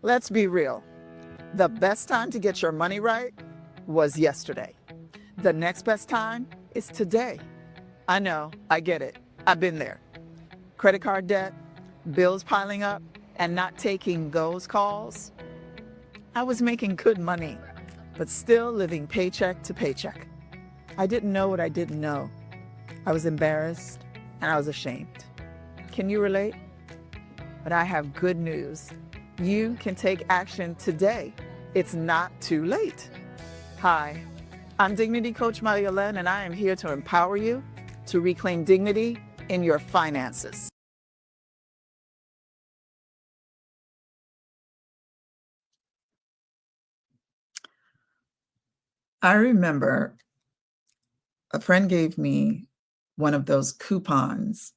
Let's be real. The best time to get your money right was yesterday. The next best time is today. I know, I get it. I've been there. Credit card debt, bills piling up, and not taking those calls. I was making good money, but still living paycheck to paycheck. I didn't know what I didn't know. I was embarrassed and I was ashamed. Can you relate? But I have good news. You can take action today. It's not too late. Hi, I'm Dignity Coach MarieYolaine, and I am here to empower you to reclaim dignity in your finances. I remember a friend gave me one of those coupons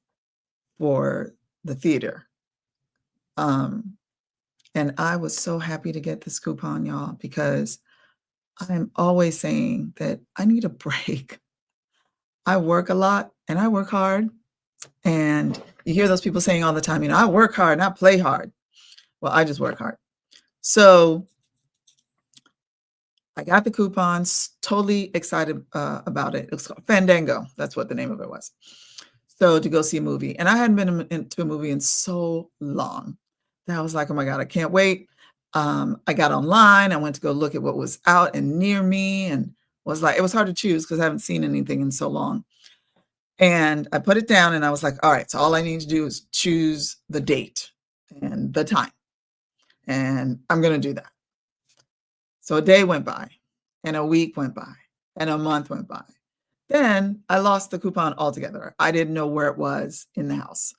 for the theater. And I was so happy to get this coupon, y'all, because I'm always saying that I need a break. I work a lot and I work hard. And you hear those people saying all the time, I work hard, not play hard. Well, I just work hard. So I got the coupons, totally excited about it. It was called Fandango. That's what the name of it was. So to go see a movie. And I hadn't been into a movie in so long that I was like, oh my God, I can't wait. I got online. I went to go look at what was out and near me, and was like, it was hard to choose because I haven't seen anything in so long. And I put it down and I was like, all right, so all I need to do is choose the date and the time. And I'm going to do that. So a day went by, and a week went by, and a month went by. Then I lost the coupon altogether. I didn't know where it was in the house,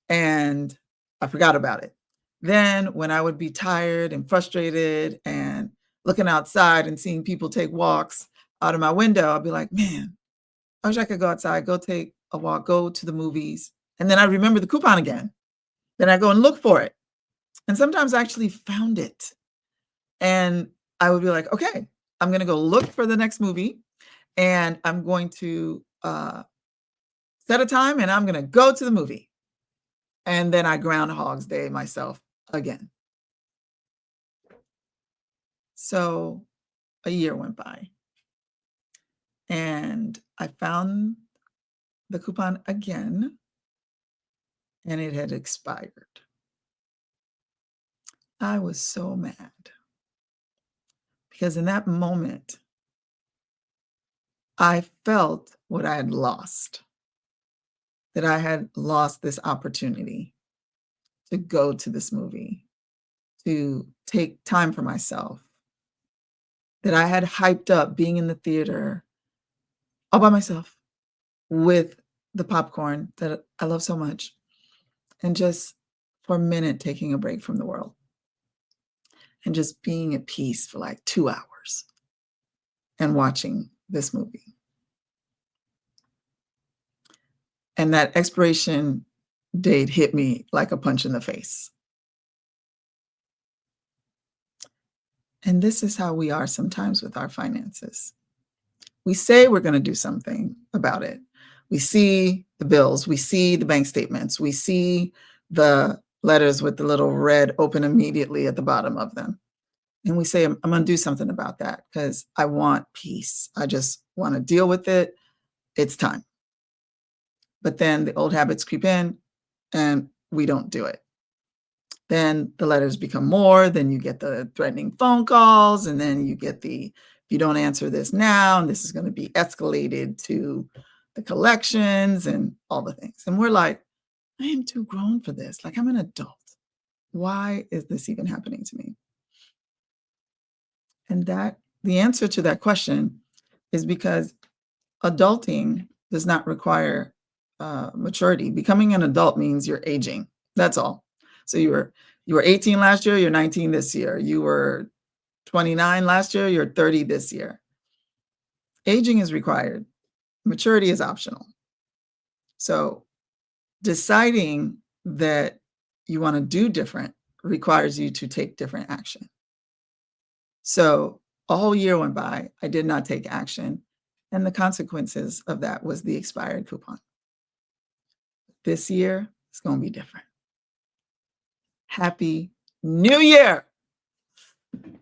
and I forgot about it. Then when I would be tired and frustrated and looking outside and seeing people take walks out of my window, I'd be like, man, I wish I could go outside, go take a walk, go to the movies. And then I remember the coupon again. Then I go and look for it. And sometimes I actually found it. And I would be like, okay, I'm going to go look for the next movie, and I'm going to set a time, and I'm going to go to the movie. And then I Groundhog's Day myself again. So a year went by, and I found the coupon again, and it had expired. I was so mad because in that moment, I felt what I had lost, that I had lost this opportunity to go to this movie, to take time for myself, that I had hyped up being in the theater all by myself with the popcorn that I love so much, and just for a minute taking a break from the world and just being at peace for like 2 hours and watching this movie. And that expiration date hit me like a punch in the face. And this is how we are sometimes with our finances. We say we're going to do something about it. We see the bills, we see the bank statements, we see the letters with the little red open immediately at the bottom of them. And we say, I'm going to do something about that because I want peace. I just want to deal with it. It's time. But then the old habits creep in and we don't do it. Then the letters become more, then you get the threatening phone calls, and then you get the, if you don't answer this now, and this is going to be escalated to the collections and all the things. And we're like, I am too grown for this. Like, I'm an adult. Why is this even happening to me? And that the answer to that question is because adulting does not require maturity. Becoming an adult means you're aging. That's all. So you were 18 last year, you're 19 this year. You were 29 last year, you're 30 this year. Aging is required. Maturity is optional. So deciding that you want to do different requires you to take different action. So a whole year went by. I did not take action. And the consequences of that was the expired coupon. This year, it's going to be different. Happy New Year.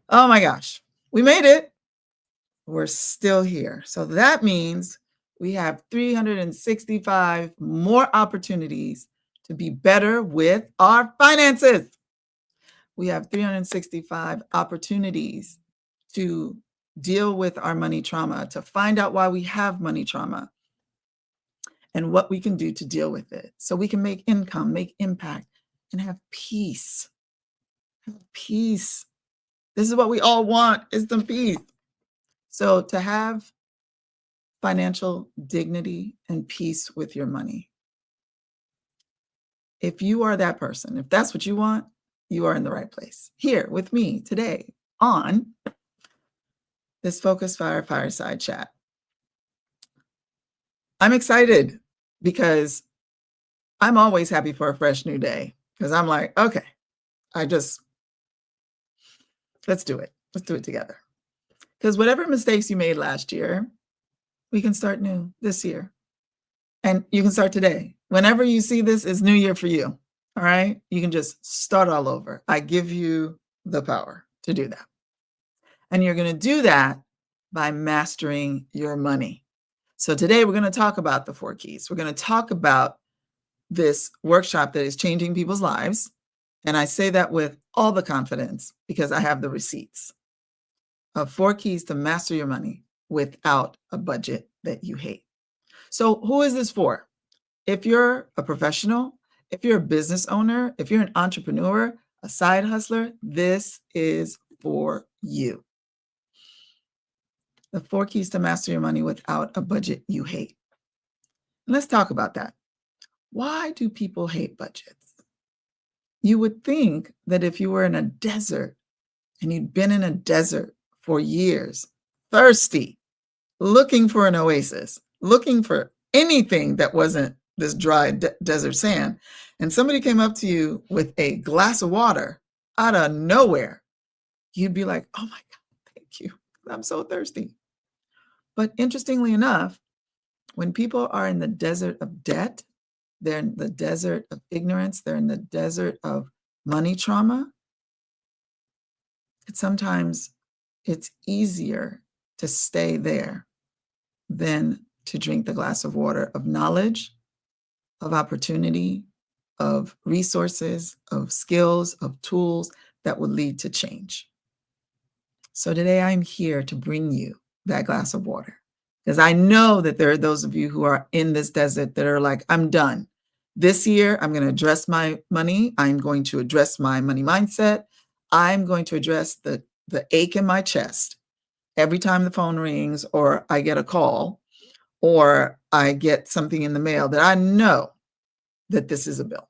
Oh my gosh, we made it. We're still here. So that means we have 365 more opportunities to be better with our finances. We have 365 opportunities to deal with our money trauma, to find out why we have money trauma and what we can do to deal with it so we can make income, make impact, and have peace. Have peace. This is what we all want, is some peace. So to have financial dignity and peace with your money. If you are that person, if that's what you want, you are in the right place. Here with me today on this Focus Fire Fireside Chat. I'm excited because I'm always happy for a fresh new day because I'm like, okay, let's do it. Let's do it together. Because whatever mistakes you made last year, we can start new this year. And you can start today. Whenever you see this, it's new year for you. All right. You can just start all over. I give you the power to do that. And you're going to do that by mastering your money. So today we're going to talk about the 4 keys. We're going to talk about this workshop that is changing people's lives. And I say that with all the confidence because I have the receipts of 4 keys to master your money without a budget that you hate. So who is this for? If you're a professional, if you're a business owner, if you're an entrepreneur, a side hustler, this is for you. The 4 keys to master your money without a budget you hate. And let's talk about that. Why do people hate budgets? You would think that if you were in a desert and you'd been in a desert for years, thirsty, looking for an oasis, looking for anything that wasn't this dry desert sand, and somebody came up to you with a glass of water out of nowhere, you'd be like, oh my God, thank you. I'm so thirsty. But interestingly enough, when people are in the desert of debt, they're in the desert of ignorance, they're in the desert of money trauma, sometimes it's easier to stay there than to drink the glass of water of knowledge, of opportunity, of resources, of skills, of tools that will lead to change. So today I'm here to bring you that glass of water because I know that there are those of you who are in this desert that are like, I'm done. This year, I'm going to address my money. I'm going to address my money mindset. I'm going to address the ache in my chest every time the phone rings or I get a call or I get something in the mail that I know that this is a bill.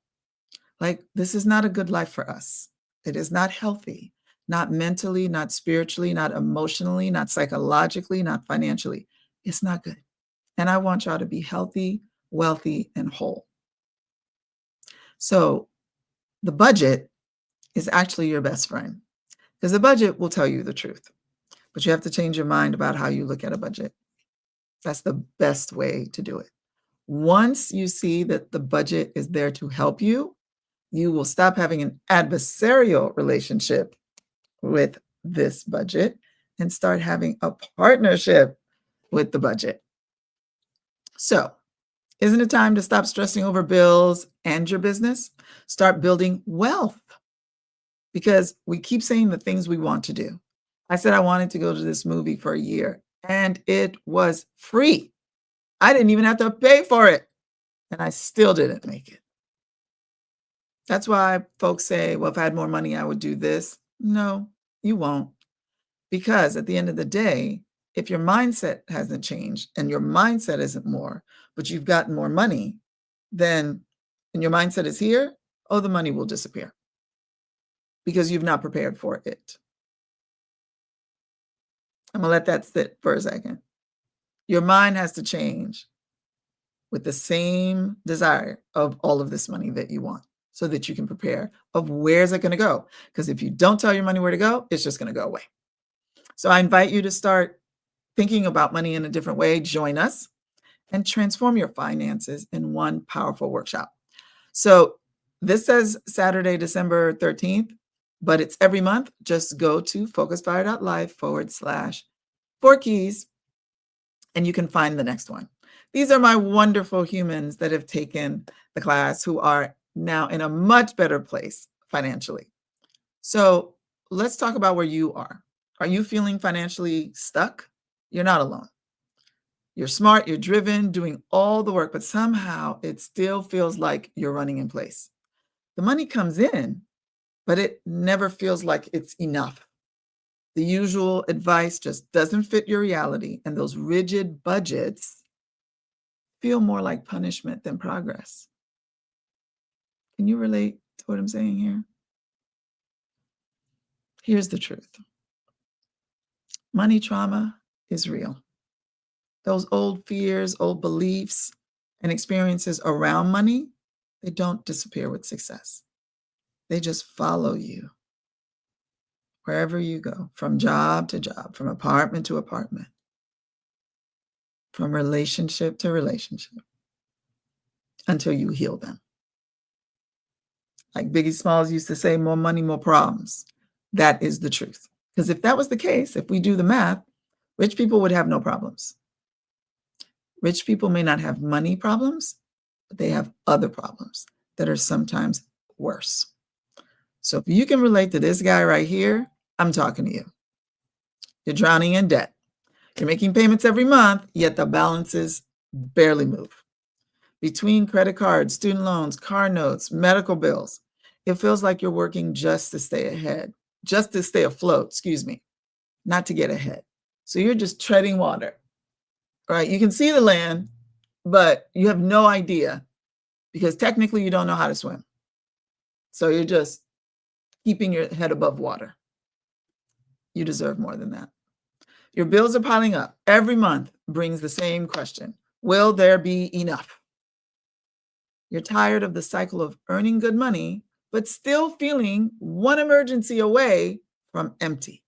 Like, this is not a good life for us. It is not healthy, not mentally, not spiritually, not emotionally, not psychologically, not financially. It's not good. And I want y'all to be healthy, wealthy, and whole. So the budget is actually your best friend because the budget will tell you the truth, but you have to change your mind about how you look at a budget. That's the best way to do it. Once you see that the budget is there to help you, you will stop having an adversarial relationship with this budget and start having a partnership with the budget. So, isn't it time to stop stressing over bills and your business? Start building wealth because we keep saying the things we want to do. I said I wanted to go to this movie for a year and it was free. I didn't even have to pay for it. And I still didn't make it. That's why folks say, well, if I had more money, I would do this. No, you won't. Because at the end of the day, if your mindset hasn't changed and your mindset isn't more, but you've gotten more money, then, and your mindset is here, oh, the money will disappear because you've not prepared for it. I'm going to let that sit for a second. Your mind has to change with the same desire of all of this money that you want so that you can prepare of where's it going to go. Because if you don't tell your money where to go, it's just going to go away. So I invite you to start thinking about money in a different way. Join us and transform your finances in one powerful workshop. So this says Saturday, December 13th. but it's every month. Just go to focusfire.life/4keys and you can find the next one. These are my wonderful humans that have taken the class who are now in a much better place financially. So let's talk about where you are. Are you feeling financially stuck? You're not alone. You're smart, you're driven, doing all the work, but somehow it still feels like you're running in place. The money comes in, but it never feels like it's enough. The usual advice just doesn't fit your reality, and those rigid budgets feel more like punishment than progress. Can you relate to what I'm saying here? Here's the truth. Money trauma is real. Those old fears, old beliefs, and experiences around money, they don't disappear with success. They just follow you wherever you go, from job to job, from apartment to apartment, from relationship to relationship, until you heal them. Like Biggie Smalls used to say, more money, more problems. That is the truth. Because if that was the case, if we do the math, rich people would have no problems. Rich people may not have money problems, but they have other problems that are sometimes worse. So if you can relate to this guy right here, I'm talking to you. You're drowning in debt. You're making payments every month, yet the balances barely move. Between credit cards, student loans, car notes, medical bills, it feels like you're working just to stay ahead, just to stay afloat, not to get ahead. So you're just treading water, right? You can see the land, but you have no idea because technically you don't know how to swim. So you're just keeping your head above water. You deserve more than that. Your bills are piling up. Every month brings the same question. Will there be enough? You're tired of the cycle of earning good money, but still feeling one emergency away from empty.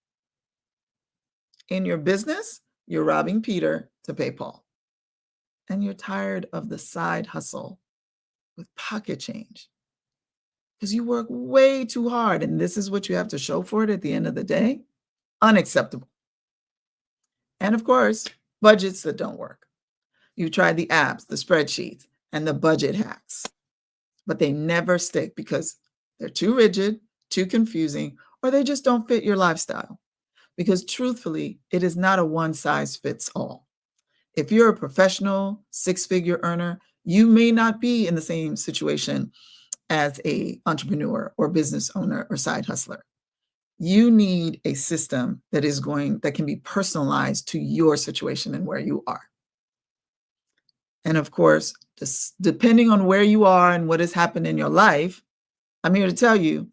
In your business, you're robbing Peter to pay Paul. And you're tired of the side hustle with pocket change because you work way too hard and this is what you have to show for it at the end of the day. Unacceptable. And of course, budgets that don't work. You've tried the apps, the spreadsheets, and the budget hacks, but they never stick because they're too rigid, too confusing, or they just don't fit your lifestyle. Because truthfully, it is not a one size fits all. If you're a professional six-figure earner, you may not be in the same situation as an entrepreneur or business owner or side hustler. You need a system that can be personalized to your situation and where you are. And of course, just depending on where you are and what has happened in your life, I'm here to tell you,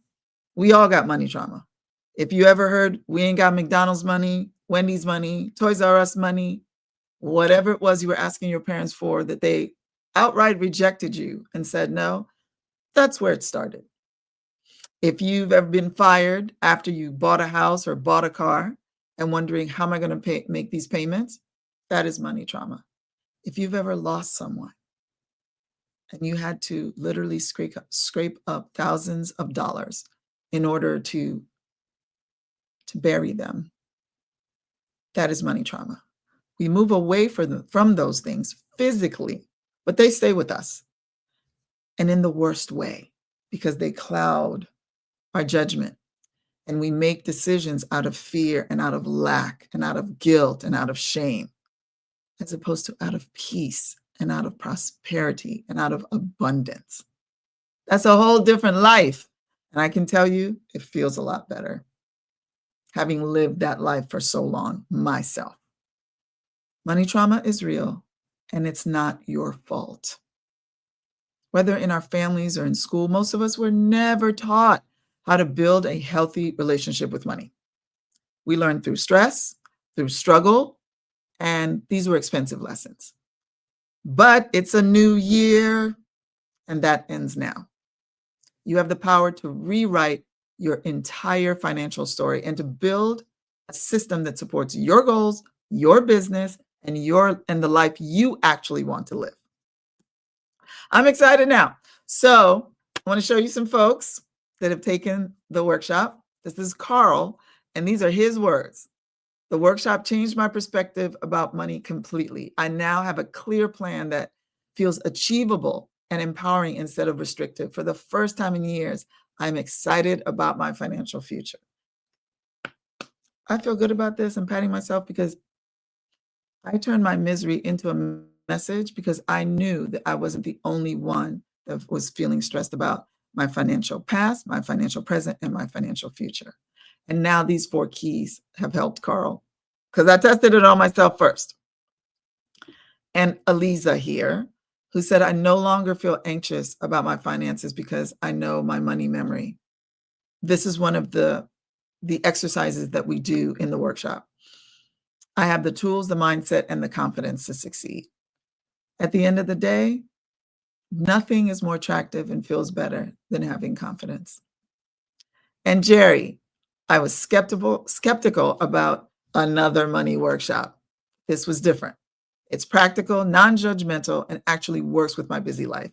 we all got money trauma. If you ever heard, we ain't got McDonald's money, Wendy's money, Toys R Us money, whatever it was you were asking your parents for that they outright rejected you and said no, that's where it started. If you've ever been fired after you bought a house or bought a car and wondering, how am I going to make these payments? That is money trauma. If you've ever lost someone and you had to literally scrape up thousands of dollars in order to bury them, that is money trauma. We move away from those things physically, but they stay with us. And in the worst way, because they cloud our judgment. And we make decisions out of fear and out of lack and out of guilt and out of shame, as opposed to out of peace and out of prosperity and out of abundance. That's a whole different life. And I can tell you, it feels a lot better, having lived that life for so long myself. Money trauma is real, and it's not your fault. Whether in our families or in school, most of us were never taught how to build a healthy relationship with money. We learned through stress, through struggle, and these were expensive lessons. But it's a new year, and that ends now. You have the power to rewrite your entire financial story and to build a system that supports your goals, your business, and the life you actually want to live. I'm excited now. So I want to show you some folks that have taken the workshop. This is Carl, and these are his words. The workshop changed my perspective about money completely. I now have a clear plan that feels achievable and empowering instead of restrictive. For the first time in years, I'm excited about my financial future. I feel good about this. I'm patting myself because I turned my misery into a message because I knew that I wasn't the only one that was feeling stressed about my financial past, my financial present, and my financial future. And now these 4 keys have helped Carl because I tested it on myself first. And Aliza here, who said, I no longer feel anxious about my finances because I know my money memory. This is one of the exercises that we do in the workshop. I have the tools, the mindset, and the confidence to succeed. At the end of the day, nothing is more attractive and feels better than having confidence. And Jerry, I was skeptical about another money workshop. This was different. It's practical, non-judgmental, and actually works with my busy life.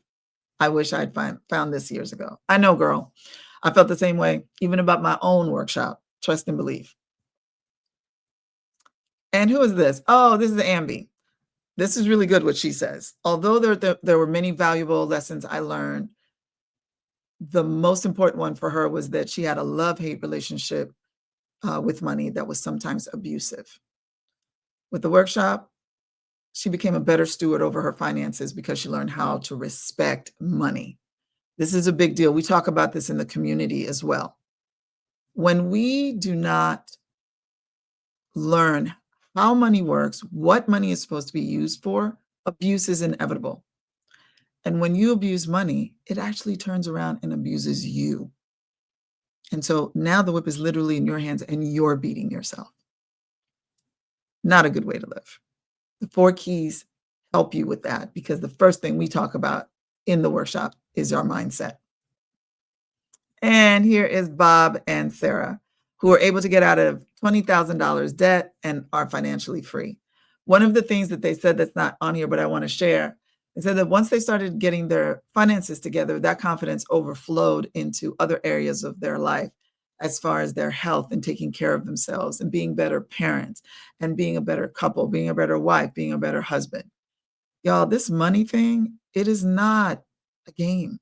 I wish I'd found this years ago. I know, girl. I felt the same way, even about my own workshop, Trust and Believe. And who is this? Oh, this is Ambi. This is really good what she says. Although there were many valuable lessons I learned, the most important one for her was that she had a love-hate relationship with money that was sometimes abusive. With the workshop, she became a better steward over her finances because she learned how to respect money. This is a big deal. We talk about this in the community as well. When we do not learn how money works, what money is supposed to be used for, abuse is inevitable. And when you abuse money, it actually turns around and abuses you. And so now the whip is literally in your hands and you're beating yourself. Not a good way to live. The 4 keys help you with that because the first thing we talk about in the workshop is our mindset. And here is Bob and Sarah, who are able to get out of $20,000 debt and are financially free. One of the things that they said that's not on here, but I want to share, they said that once they started getting their finances together, that confidence overflowed into other areas of their life as far as their health and taking care of themselves and being better parents and being a better couple, being a better wife, being a better husband. Y'all, this money thing, it is not a game.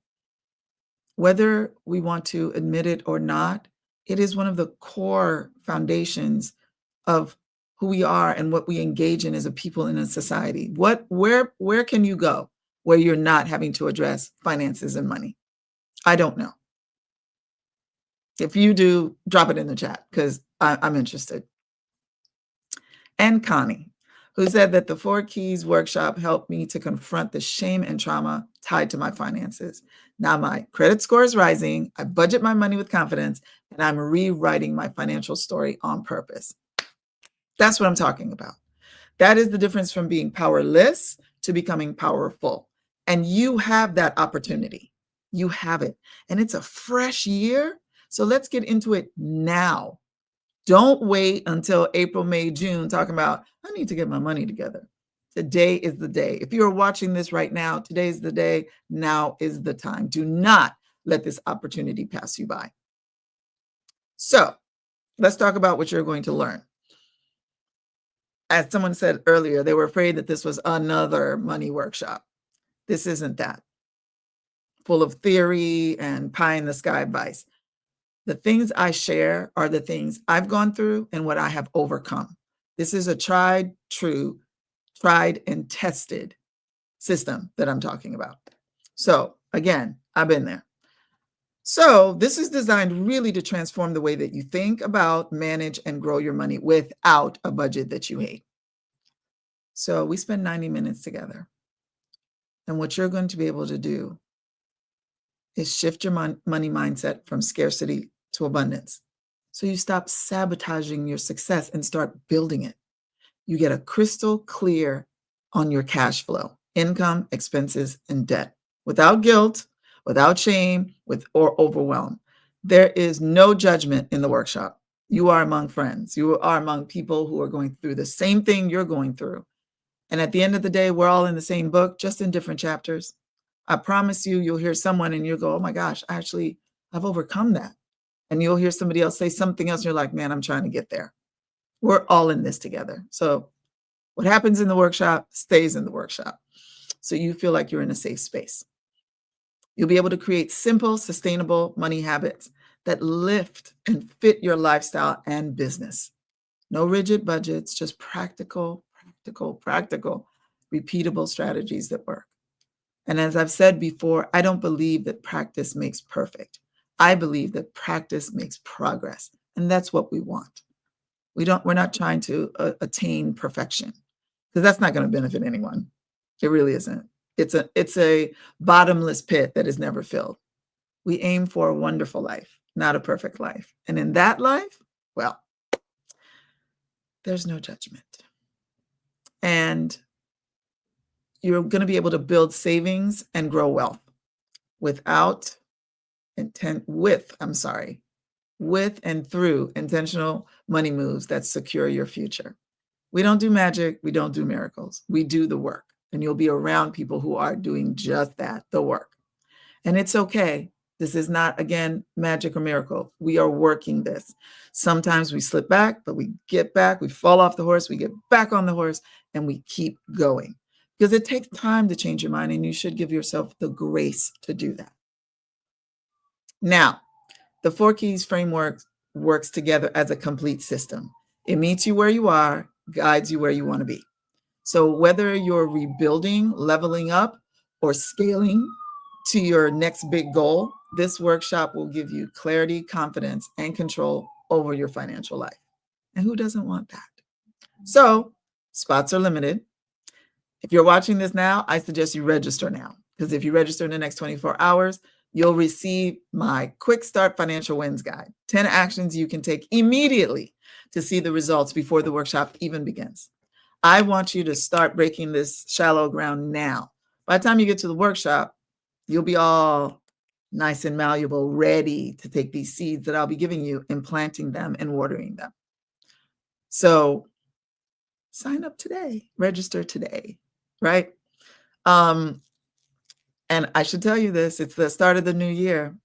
Whether we want to admit it or not, it is one of the core foundations of who we are and what we engage in as a people in a society. Where can you go where you're not having to address finances and money? I don't know. If you do, drop it in the chat because I'm interested. And Connie, who said that the 4 Keys workshop helped me to confront the shame and trauma tied to my finances. Now my credit score is rising, I budget my money with confidence, and I'm rewriting my financial story on purpose. That's what I'm talking about. That is the difference from being powerless to becoming powerful. And you have that opportunity. You have it. And it's a fresh year. So let's get into it now. Don't wait until April, May, June talking about, I need to get my money together. Today is the day. If you're watching this right now, today's the day. Now is the time. Do not let this opportunity pass you by. So let's talk about what you're going to learn. As someone said earlier, they were afraid that this was another money workshop. This isn't that. Full of theory and pie in the sky advice. The things I share are the things I've gone through and what I have overcome. This is a tried and tested system that I'm talking about. So again, I've been there. So this is designed really to transform the way that you think about, manage, and grow your money without a budget that you hate. So we spend 90 minutes together. And what you're going to be able to do is shift your money mindset from scarcity to abundance. So you stop sabotaging your success and start building it. You get a crystal clear on your cash flow, income, expenses, and debt, without guilt, without shame, or overwhelm. There is no judgment in the workshop. You are among friends. You are among people who are going through the same thing you're going through. And at the end of the day, we're all in the same book, just in different chapters. I promise you, you'll hear someone and you'll go, oh my gosh, I've overcome that. And you'll hear somebody else say something else. And you're like, man, I'm trying to get there. We're all in this together. So what happens in the workshop stays in the workshop. So you feel like you're in a safe space. You'll be able to create simple, sustainable money habits that lift and fit your lifestyle and business. No rigid budgets, just practical, repeatable strategies that work. And as I've said before, I don't believe that practice makes perfect. I believe that practice makes progress. And that's what we want. We're not trying to attain perfection, because that's not going to benefit anyone. It really isn't. It's a bottomless pit that is never filled. We aim for a wonderful life, not a perfect life. And in that life, well, there's no judgment. And you're going to be able to build savings and grow wealth with and through intentional money moves that secure your future. We don't do magic. We don't do miracles. We do the work. And you'll be around people who are doing just that, the work. And it's okay. This is not, again, magic or miracle. We are working this. Sometimes we slip back, but we get back. We fall off the horse. We get back on the horse, and we keep going. Because it takes time to change your mind, and you should give yourself the grace to do that. Now, the 4 Keys framework works together as a complete system. It meets you where you are, guides you where you want to be. So whether you're rebuilding, leveling up, or scaling to your next big goal, this workshop will give you clarity, confidence, and control over your financial life. And who doesn't want that? So spots are limited. If you're watching this now, I suggest you register now, because if you register in the next 24 hours, you'll receive my Quick Start Financial Wins Guide, 10 actions you can take immediately to see the results before the workshop even begins. I want you to start breaking this shallow ground now. By the time you get to the workshop, you'll be all nice and malleable, ready to take these seeds that I'll be giving you and planting them and watering them. So sign up today, register today, right? And I should tell you this, it's the start of the new year.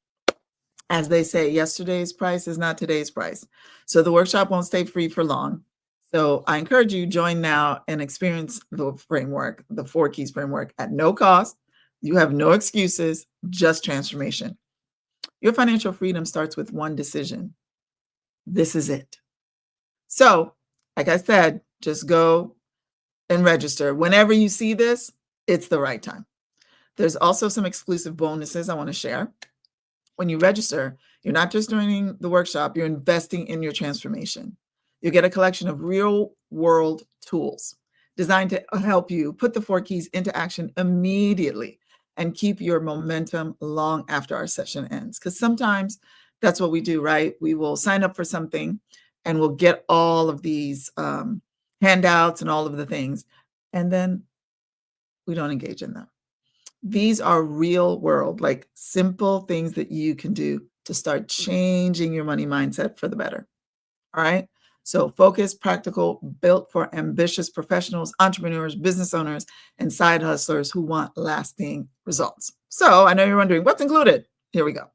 As they say, yesterday's price is not today's price. So the workshop won't stay free for long. So I encourage you, join now and experience the framework, the 4 Keys framework, at no cost. You have no excuses, just transformation. Your financial freedom starts with one decision. This is it. So, like I said, just go and register. Whenever you see this, it's the right time. There's also some exclusive bonuses I want to share. When you register, you're not just joining the workshop, you're investing in your transformation. You get a collection of real-world tools designed to help you put the 4 Keys into action immediately and keep your momentum long after our session ends. Because sometimes that's what we do, right? We will sign up for something and we'll get all of these handouts and all of the things, and then we don't engage in them. These are real world, like simple things that you can do to start changing your money mindset for the better. All right. So focused, practical, built for ambitious professionals, entrepreneurs, business owners, and side hustlers who want lasting results. So I know you're wondering what's included. Here we go.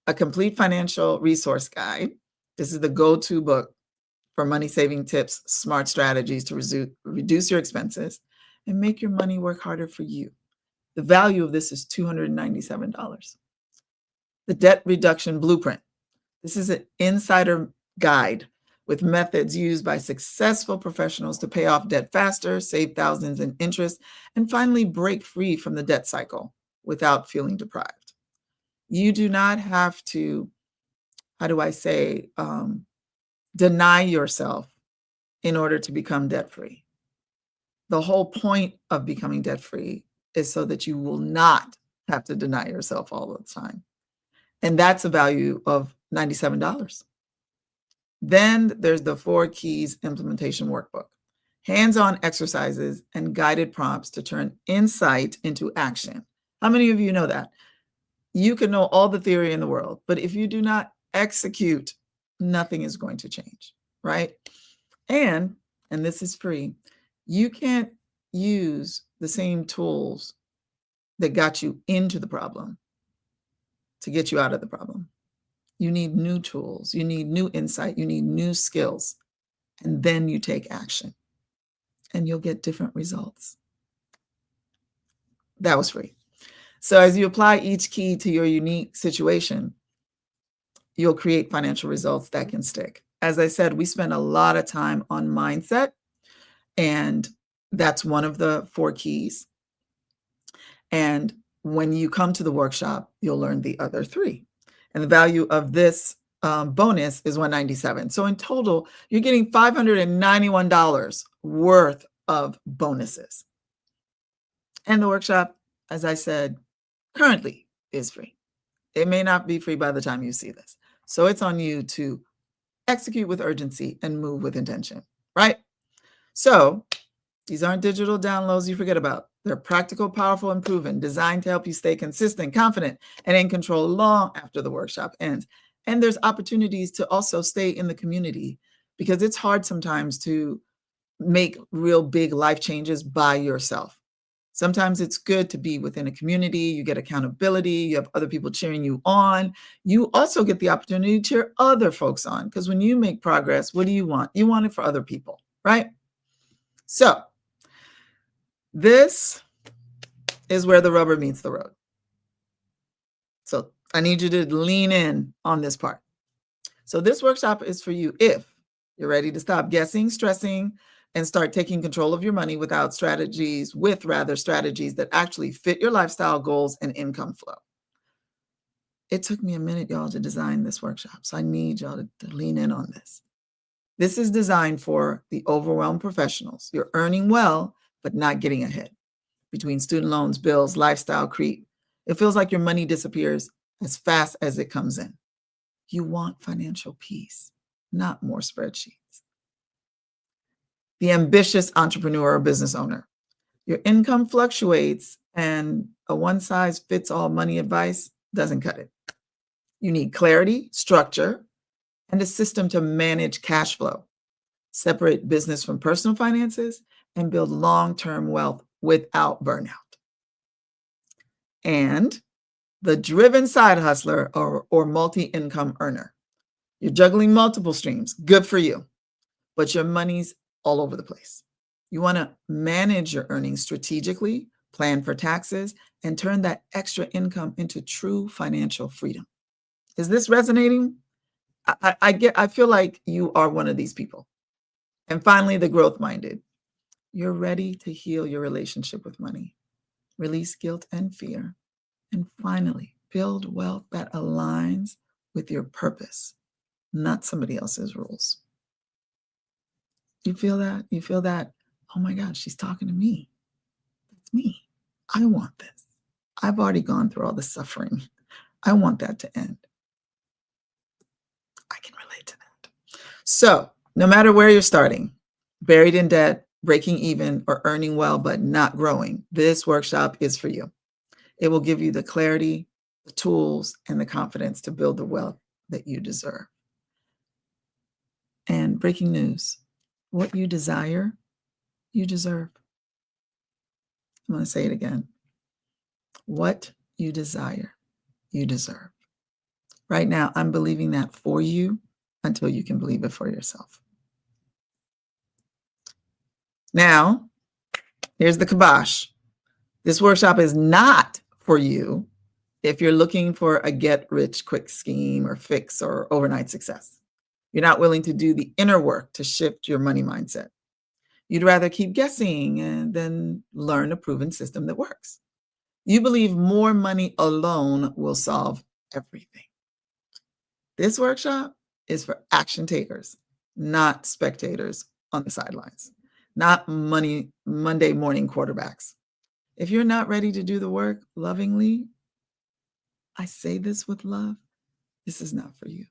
A complete financial resource guide. This is the go-to book for money saving tips, smart strategies to reduce your expenses and make your money work harder for you. The value of this is $297. The Debt Reduction Blueprint. This is an insider guide with methods used by successful professionals to pay off debt faster, save thousands in interest, and finally break free from the debt cycle without feeling deprived. You do not have to, deny yourself in order to become debt-free. The whole point of becoming debt-free is so that you will not have to deny yourself all the time. And that's a value of $97. Then there's the 4 Keys implementation workbook, hands-on exercises and guided prompts to turn insight into action. How many of you know that? You can know all the theory in the world, but if you do not execute, nothing is going to change, right? And this is free, you can't use the same tools that got you into the problem to get you out of the problem. You need new tools. You need new insight. You need new skills. And then you take action and you'll get different results. That was free. So as you apply each key to your unique situation, you'll create financial results that can stick. As I said, we spend a lot of time on mindset, and that's one of the 4 keys. And when you come to the workshop, you'll learn the other 3. And the value of this bonus is $197. So in total, you're getting $591 worth of bonuses. And the workshop, as I said, currently is free. It may not be free by the time you see this. So it's on you to execute with urgency and move with intention, right? So these aren't digital downloads you forget about. They're practical, powerful, and proven, designed to help you stay consistent, confident, and in control long after the workshop ends. And there's opportunities to also stay in the community, because it's hard sometimes to make real big life changes by yourself. Sometimes it's good to be within a community. You get accountability. You have other people cheering you on. You also get the opportunity to cheer other folks on, because when you make progress, what do you want? You want it for other people, right? So this is where the rubber meets the road. So I need you to lean in on this part. So this workshop is for you if you're ready to stop guessing, stressing, and start taking control of your money with strategies that actually fit your lifestyle goals and income flow. It took me a minute, y'all, to design this workshop. So I need y'all to lean in on this. This is designed for the overwhelmed professionals. You're earning well, but not getting ahead. Between student loans, bills, lifestyle creep, it feels like your money disappears as fast as it comes in. You want financial peace, not more spreadsheets. The ambitious entrepreneur or business owner. Your income fluctuates, and a one-size-fits-all money advice doesn't cut it. You need clarity, structure, and a system to manage cash flow, separate business from personal finances, and build long-term wealth without burnout. And the driven side hustler or multi-income earner. You're juggling multiple streams. Good for you. But your money's all over the place. You want to manage your earnings strategically, plan for taxes, and turn that extra income into true financial freedom. Is this resonating? I feel like you are one of these people. And finally, the growth-minded. You're ready to heal your relationship with money, release guilt and fear, and finally, build wealth that aligns with your purpose, not somebody else's rules. You feel that? You feel that? Oh my God, she's talking to me. That's me. I want this. I've already gone through all the suffering. I want that to end. I can relate to that. So no matter where you're starting, buried in debt, breaking even, or earning well but not growing, this workshop is for you. It will give you the clarity, the tools, and the confidence to build the wealth that you deserve. And breaking news, what you desire, you deserve. I'm going to say it again. What you desire, you deserve. Right now, I'm believing that for you until you can believe it for yourself. Now, here's the kibosh. This workshop is not for you if you're looking for a get-rich-quick scheme or fix or overnight success. You're not willing to do the inner work to shift your money mindset. You'd rather keep guessing and then learn a proven system that works. You believe more money alone will solve everything. This workshop is for action takers, not spectators on the sidelines, not Monday morning quarterbacks. If you're not ready to do the work lovingly, I say this with love, this is not for you.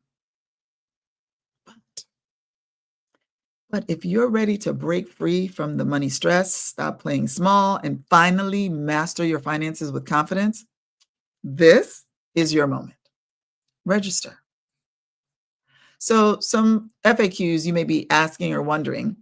But if you're ready to break free from the money stress, stop playing small, and finally master your finances with confidence, this is your moment. Register. So some FAQs you may be asking or wondering,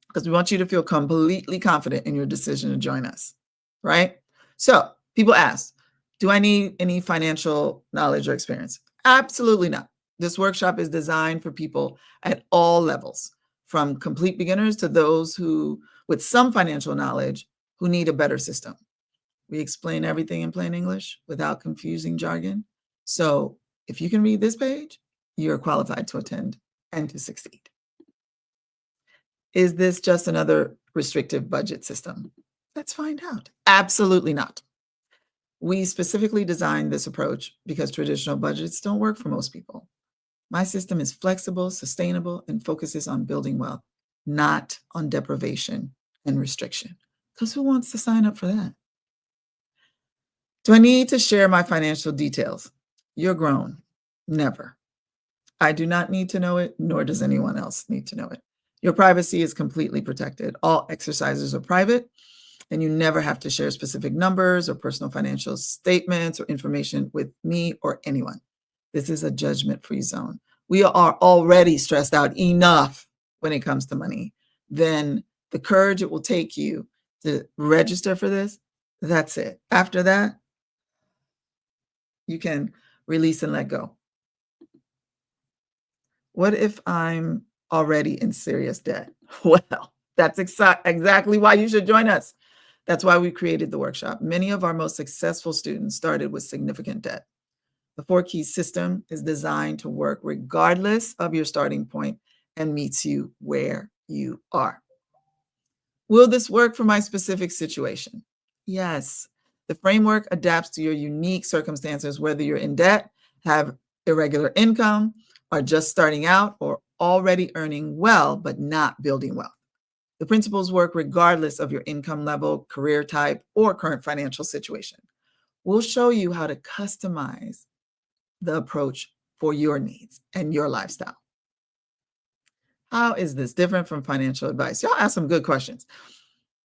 because we want you to feel completely confident in your decision to join us, right? So people ask, do I need any financial knowledge or experience? Absolutely not. This workshop is designed for people at all levels, from complete beginners to those who, with some financial knowledge, who need a better system. We explain everything in plain English without confusing jargon. So if you can read this page, you're qualified to attend and to succeed. Is this just another restrictive budget system? Let's find out. Absolutely not. We specifically designed this approach because traditional budgets don't work for most people. My system is flexible, sustainable, and focuses on building wealth, not on deprivation and restriction. Because who wants to sign up for that? Do I need to share my financial details? You're grown. Never. I do not need to know it, nor does anyone else need to know it. Your privacy is completely protected. All exercises are private, and you never have to share specific numbers or personal financial statements or information with me or anyone. This is a judgment-free zone. We are already stressed out enough when it comes to money. Then the courage it will take you to register for this, that's it. After that, you can release and let go. What if I'm already in serious debt? Well, that's exactly why you should join us. That's why we created the workshop. Many of our most successful students started with significant debt. The 4 Keys system is designed to work regardless of your starting point and meets you where you are. Will this work for my specific situation? Yes. The framework adapts to your unique circumstances, whether you're in debt, have irregular income, are just starting out, or already earning well but not building wealth. The principles work regardless of your income level, career type, or current financial situation. We'll show you how to customize the approach for your needs and your lifestyle. How is this different from financial advice? Y'all ask some good questions.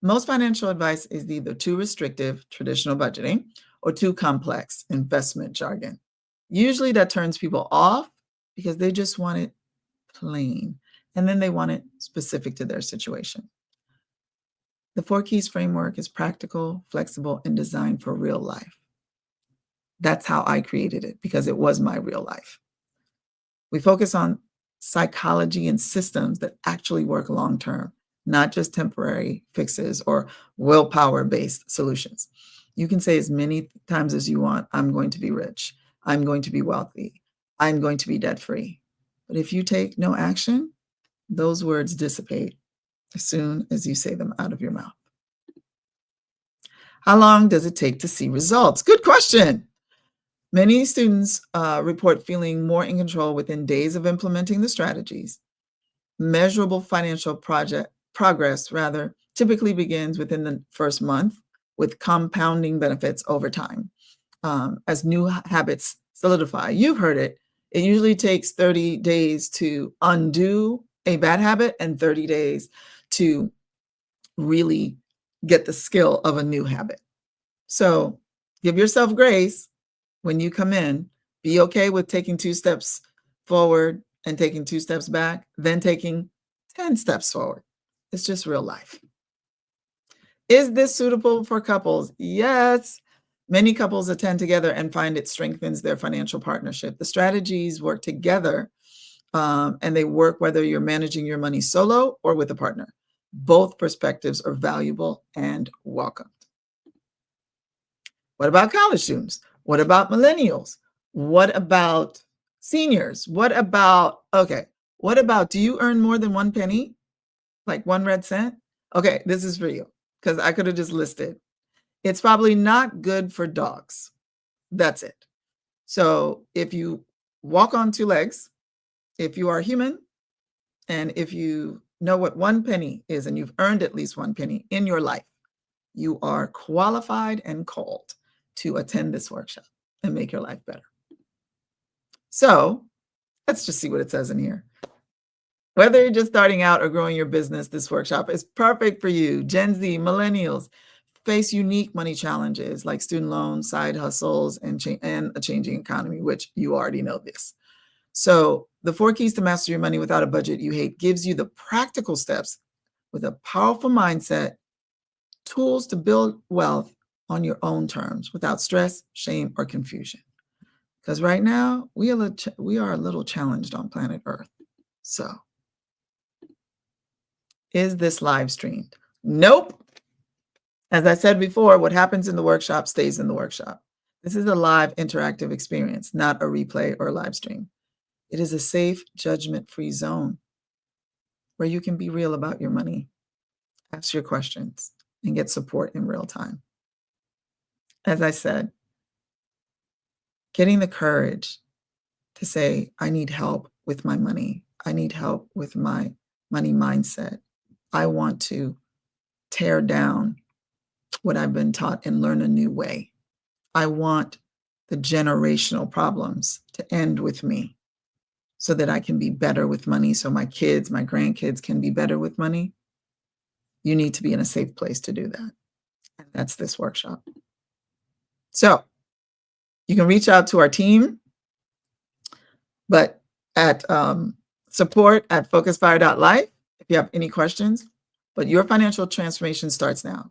Most financial advice is either too restrictive, traditional budgeting, or too complex, investment jargon. Usually that turns people off because they just want it plain, and then they want it specific to their situation. The 4 Keys framework is practical, flexible, and designed for real life. That's how I created it because it was my real life. We focus on psychology and systems that actually work long term, not just temporary fixes or willpower based solutions. You can say as many times as you want, I'm going to be rich, I'm going to be wealthy, I'm going to be debt free. But if you take no action, those words dissipate as soon as you say them out of your mouth. How long does it take to see results? Good question. Many students report feeling more in control within days of implementing the strategies. Measurable financial progress typically begins within the first month, with compounding benefits over time as new habits solidify. You've heard it. It usually takes 30 days to undo a bad habit and 30 days to really get the skill of a new habit. So give yourself grace when you come in. Be okay with taking 2 steps forward and taking 2 steps back, then taking 10 steps forward. It's just real life. Is this suitable for couples? Yes. Many couples attend together and find it strengthens their financial partnership. The strategies work together, and they work whether you're managing your money solo or with a partner. Both perspectives are valuable and welcomed. What about college students? What about millennials? What about seniors? What about do you earn more than 1 penny? Like 1 red cent? Okay, this is for you because I could have just listed. It's probably not good for dogs. That's it. So if you walk on 2 legs, if you are human, and if you know what 1 penny is and you've earned at least 1 penny in your life, you are qualified and called to attend this workshop and make your life better. So let's just see what it says in here. Whether you're just starting out or growing your business, this workshop is perfect for you. Gen Z, millennials face unique money challenges like student loans, side hustles, and a changing economy, which you already know this. So the 4 Keys to Master Your Money Without a Budget You Hate gives you the practical steps with a powerful mindset, tools to build wealth on your own terms without stress, shame, or confusion. Because right now, we are a little challenged on planet Earth. So, is this live streamed? Nope. As I said before, what happens in the workshop stays in the workshop. This is a live interactive experience, not a replay or live stream. It is a safe, judgment-free zone where you can be real about your money, ask your questions, and get support in real time. As I said, getting the courage to say, I need help with my money. I need help with my money mindset. I want to tear down what I've been taught and learn a new way. I want the generational problems to end with me so that I can be better with money, so my kids, my grandkids can be better with money. You need to be in a safe place to do that. And that's this workshop. So you can reach out to our team, but at support@focusfire.life if you have any questions. But your financial transformation starts now.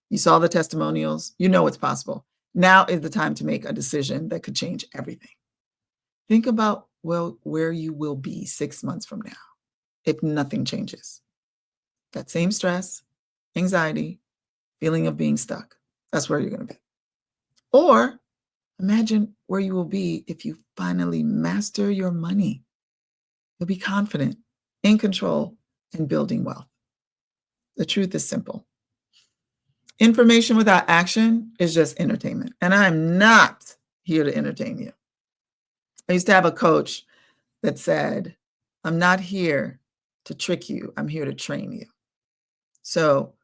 You saw the testimonials. You know it's possible. Now is the time to make a decision that could change everything. Think about where you will be 6 months from now if nothing changes. That same stress, anxiety, feeling of being stuck. That's where you're going to be. Or imagine where you will be if you finally master your money. You'll be confident, in control, and building wealth. The truth is simple. Information without action is just entertainment. And I'm not here to entertain you. I used to have a coach that said, I'm not here to trick you. I'm here to train you. So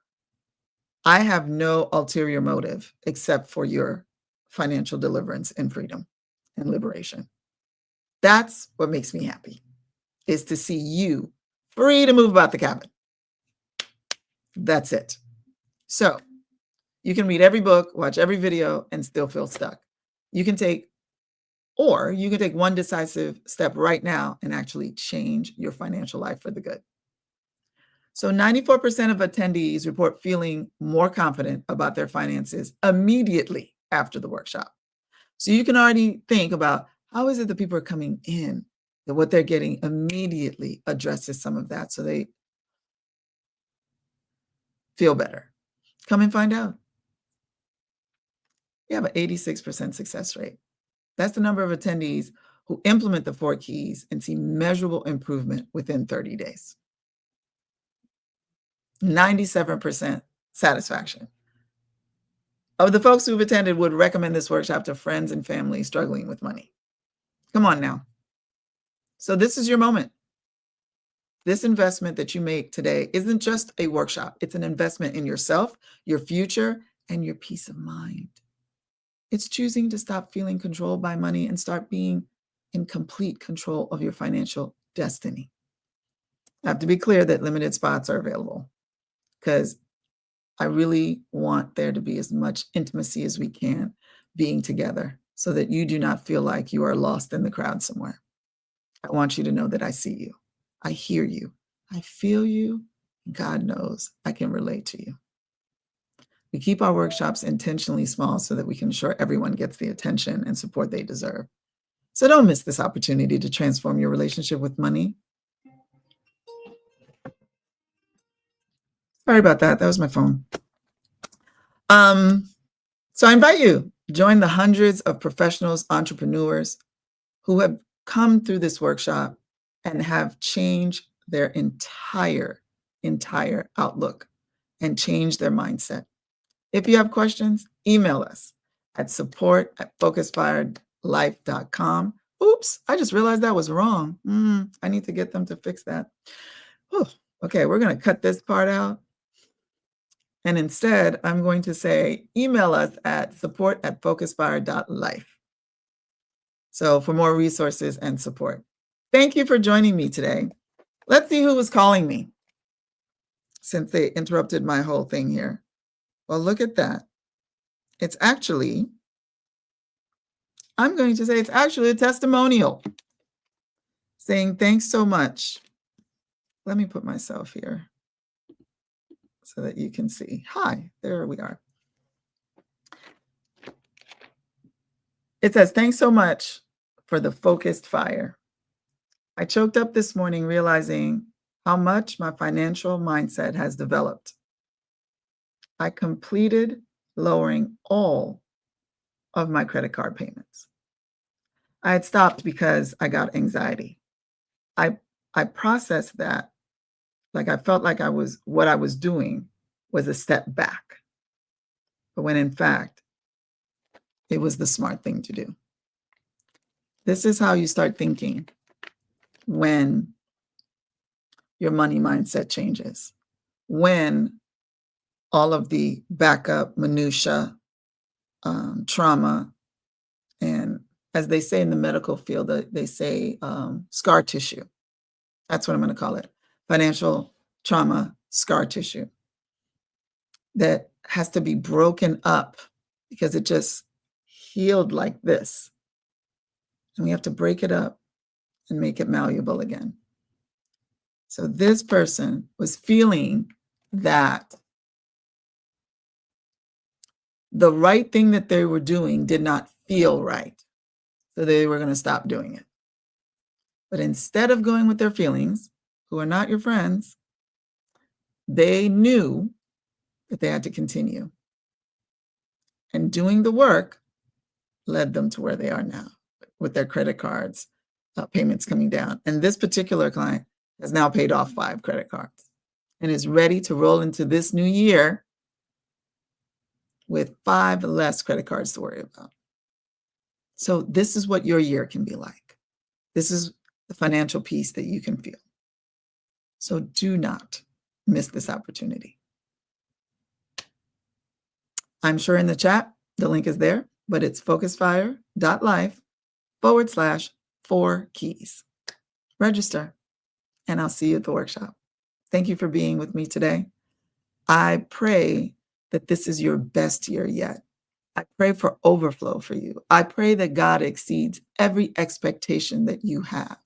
I have no ulterior motive except for your financial deliverance and freedom and liberation. That's what makes me happy, is to see you free to move about the cabin. That's it. So you can read every book, watch every video, and still feel stuck. You can take one decisive step right now and actually change your financial life for the good. So 94% of attendees report feeling more confident about their finances immediately after the workshop. So you can already think about how is it that people are coming in, that what they're getting immediately addresses some of that so they feel better. Come and find out. We have an 86% success rate. That's the number of attendees who implement the 4 keys and see measurable improvement within 30 days. 97% satisfaction. Of the folks who've attended would recommend this workshop to friends and family struggling with money. Come on now. So this is your moment. This investment that you make today isn't just a workshop. It's an investment in yourself, your future, and your peace of mind. It's choosing to stop feeling controlled by money and start being in complete control of your financial destiny. I have to be clear that limited spots are available because I really want there to be as much intimacy as we can being together so that you do not feel like you are lost in the crowd somewhere. I want you to know that I see you. I hear you. I feel you. God knows I can relate to you. We keep our workshops intentionally small so that we can ensure everyone gets the attention and support they deserve. So don't miss this opportunity to transform your relationship with money. Sorry about that. That was my phone. So I invite you, join the hundreds of professionals, entrepreneurs who have come through this workshop and have changed their entire outlook and changed their mindset. If you have questions, email us at support@focusfiredlife.com. Oops, I just realized that was wrong. I need to get them to fix that. Whew. Okay, we're going to cut this part out. And instead, I'm going to say, email us at support@focusfire.life. So for more resources and support. Thank you for joining me today. Let's see who was calling me since they interrupted my whole thing here. Well, look at that. It's actually, I'm going to say it's actually a testimonial saying thanks so much. Let me put myself here so that you can see. Hi, there we are. It says, thanks so much for the focused fire. I choked up this morning realizing how much my financial mindset has developed. I completed lowering all of my credit card payments. I had stopped because I got anxiety. I I processed that like I felt like what I was doing was a step back, but when in fact it was the smart thing to do. This is how you start thinking when your money mindset changes. When all of the backup minutia, trauma, and as they say in the medical field, they say scar tissue. That's what I'm going to call it. Financial trauma, scar tissue that has to be broken up because it just healed like this. And we have to break it up and make it malleable again. So this person was feeling that the right thing that they were doing did not feel right. So they were going to stop doing it. But instead of going with their feelings, who are not your friends, they knew that they had to continue. And doing the work led them to where they are now with their credit cards, payments coming down. And this particular client has now paid off 5 credit cards and is ready to roll into this new year with 5 less credit cards to worry about. So this is what your year can be like. This is the financial peace that you can feel. So do not miss this opportunity. I'm sure in the chat, the link is there, but it's focusfire.life/4keys. Register, and I'll see you at the workshop. Thank you for being with me today. I pray that this is your best year yet. I pray for overflow for you. I pray that God exceeds every expectation that you have.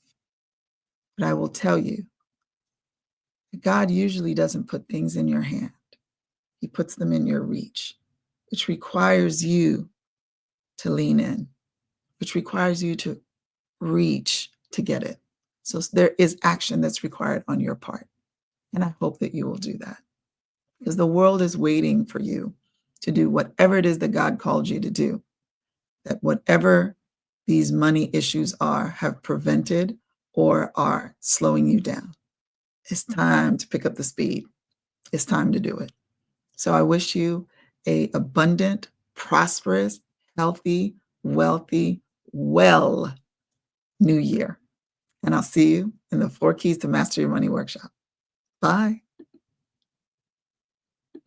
But I will tell you that God usually doesn't put things in your hand. He puts them in your reach, which requires you to lean in, which requires you to reach to get it. So there is action that's required on your part. And I hope that you will do that because the world is waiting for you to do whatever it is that God called you to do, that whatever these money issues have prevented or are slowing you down. It's time to pick up the speed. It's time to do it. So I wish you a abundant, prosperous, healthy, wealthy, well new year. And I'll see you in the 4 Keys to Master Your Money workshop. Bye.